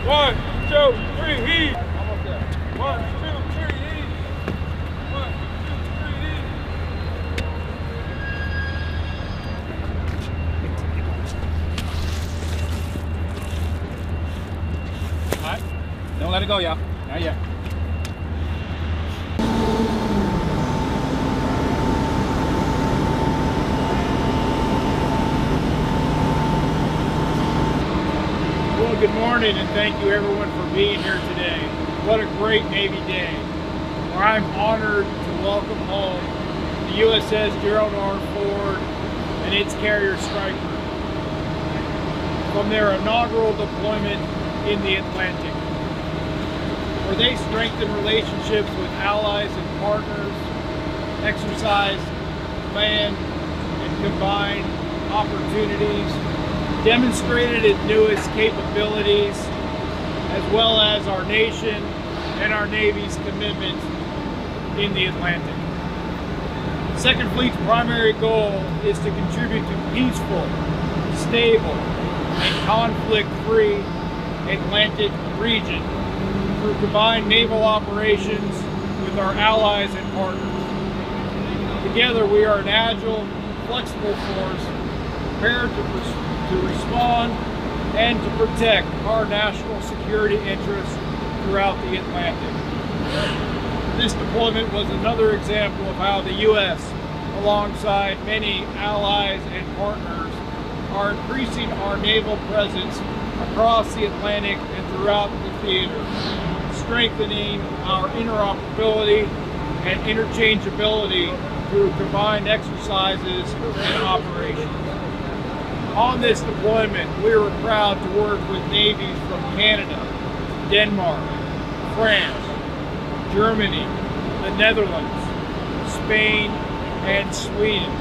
1, 2, 3, heave. Almost there. 1, 2, 3, heave. 1, 2, 3, heave. All right. Don't let it go, y'all. Not yet. Well, good morning, and thank you everyone for being here today. What a great Navy day, where I'm honored to welcome home the USS Gerald R and its carrier strike group from their inaugural deployment in the Atlantic, where they strengthened relationships with allies and partners, exercised planned and combined opportunities, demonstrated its newest capabilities, as well as our nation and our Navy's commitment in the Atlantic. The Second Fleet's primary goal is to contribute to peaceful, stable, and conflict-free Atlantic region through combined naval operations with our allies and partners. Together we are an agile, flexible force prepared to respond and to protect our national security interests throughout the Atlantic. This deployment was another example of how the U.S., alongside many allies and partners, are increasing our naval presence across the Atlantic and throughout the theater, strengthening our interoperability and interchangeability through combined exercises and operations. On this deployment, we were proud to work with navies from Canada, Denmark, France, Germany, the Netherlands, Spain, and Sweden.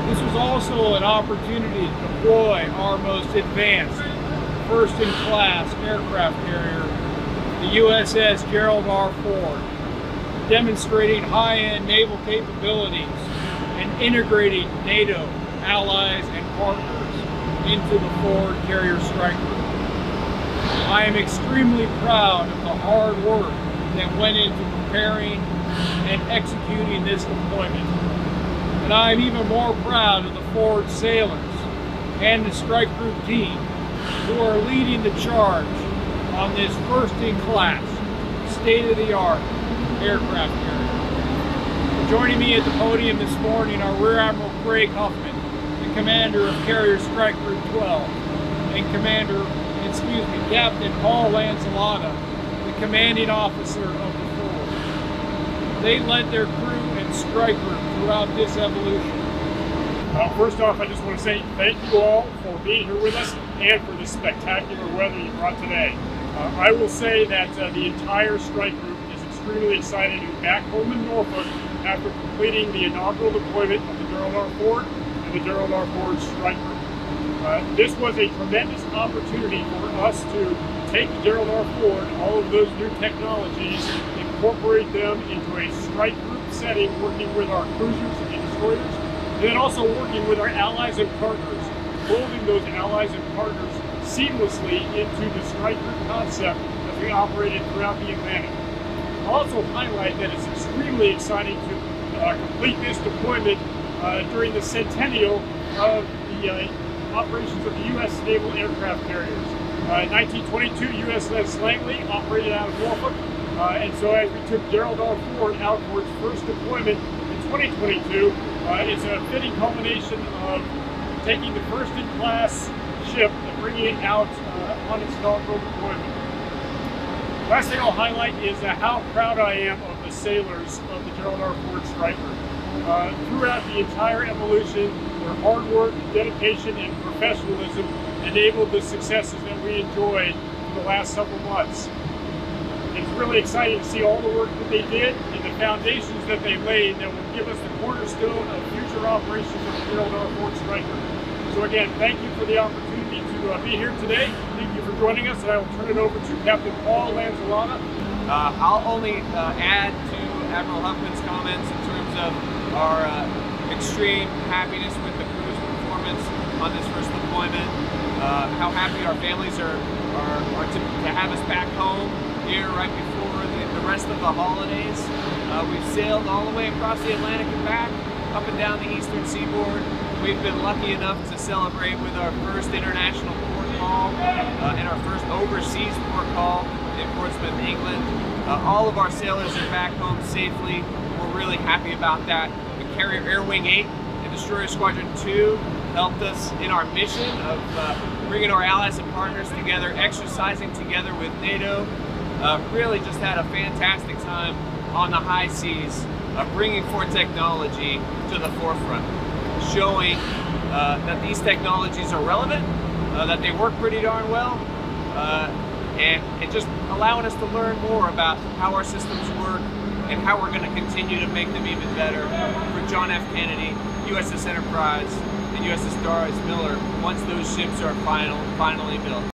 This was also an opportunity to deploy our most advanced, first-in-class aircraft carrier, the USS Gerald R, demonstrating high-end naval capabilities and integrating NATO, allies, and partners into the forward carrier strike group. I am extremely proud of the hard work that went into preparing and executing this deployment. And I am even more proud of the forward sailors and the strike group team who are leading the charge on this first-in-class, state-of-the-art aircraft carrier. Joining me at the podium this morning are Rear Admiral Craig Huffman, Commander of Carrier Strike Group 12, and Captain Paul Lancelota, the Commanding Officer of the Forward. They led their crew and strike group throughout this evolution. First off, I just want to say thank you all for being here with us and for the spectacular weather you brought today. I will say that the entire strike group is extremely excited to be back home in Norfolk after completing the inaugural deployment of the Gerald R the Gerald R strike group. This was a tremendous opportunity for us to take the Gerald R all of those new technologies, incorporate them into a strike group setting, working with our cruisers and destroyers, and then also working with our allies and partners, folding those allies and partners seamlessly into the strike group concept as we operated throughout the Atlantic. I'll also highlight that it's extremely exciting to complete this deployment during the centennial of the operations of the U.S. Naval Aircraft Carriers. In 1922, USS Langley operated out of Norfolk, and so as we took Gerald R out for its first deployment in 2022, it's a fitting culmination of taking the first-in-class ship and bringing it out on its inaugural deployment. Last thing I'll highlight is how proud I am of the sailors of the Gerald R strike group. Throughout the entire evolution, their hard work, dedication, and professionalism enabled the successes that we enjoyed for the last several months. It's really exciting to see all the work that they did and the foundations that they laid that will give us the cornerstone of future operations of the Gerald R strike group. So again, thank you for the opportunity to be here today. Thank you for joining us, and I will turn it over to Captain Paul Lancelota. I'll only add to Admiral Huffman's comments in terms of our extreme happiness with the crew's performance on this first deployment. how happy our families are to have us back home here right before the rest of the holidays. We've sailed all the way across the Atlantic and back, up and down the eastern seaboard. We've been lucky enough to celebrate with our first international port call and our first overseas port call in Portsmouth, England. All of our sailors are back home safely. We're really happy about that. The carrier Air Wing 8 and Destroyer Squadron 2 helped us in our mission of bringing our allies and partners together, exercising together with NATO. Really just had a fantastic time on the high seas, bringing forth technology to the forefront, showing that these technologies are relevant, that they work pretty darn well, and just allowing us to learn more about how our systems work and how we're going to continue to make them even better for John F. Kennedy, USS Enterprise, and USS Doris Miller once those ships are finally built.